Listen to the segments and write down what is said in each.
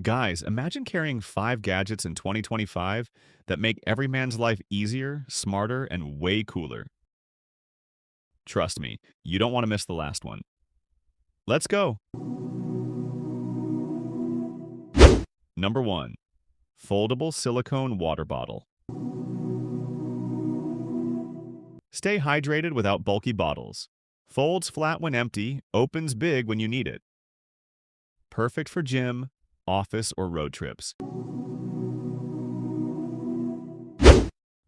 Guys, imagine carrying 5 gadgets in 2025 that make every man's life easier, smarter, and way cooler. Trust me, you don't want to miss the last one. Let's go! Number 1. Foldable Silicone Water Bottle. Stay hydrated without bulky bottles. Folds flat when empty, opens big when you need it. Perfect for gym, office, or road trips.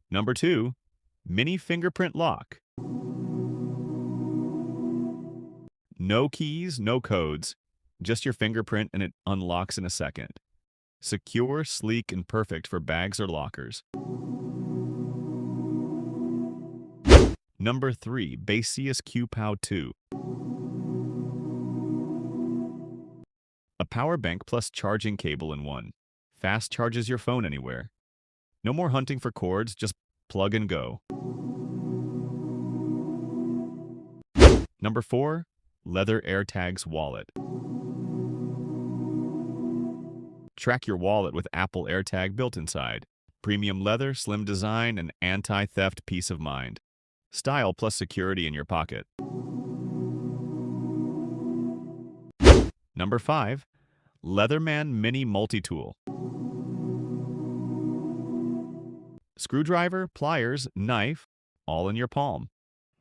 Number 2. Mini Fingerprint Lock. No keys, no codes, just your fingerprint and it unlocks in a second. Secure, sleek, and perfect for bags or lockers. Number 3. Baseus QPow2. A power bank plus charging cable in one. Fast charges your phone anywhere. No more hunting for cords, just plug and go. Number 4. Leather Airtags Wallet. Track your wallet with Apple AirTag built inside. Premium leather, slim design, and anti-theft peace of mind. Style plus security in your pocket. Number 5. Leatherman Mini Multitool. Screwdriver, pliers, knife, all in your palm.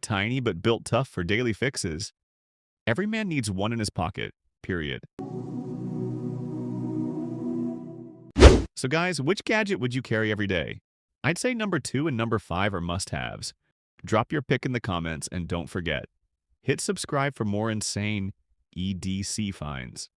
Tiny but built tough for daily fixes. Every man needs one in his pocket, period. So guys, which gadget would you carry every day? I'd say number 2 and number 5 are must-haves. Drop your pick in the comments and don't forget, hit subscribe for more insane EDC finds.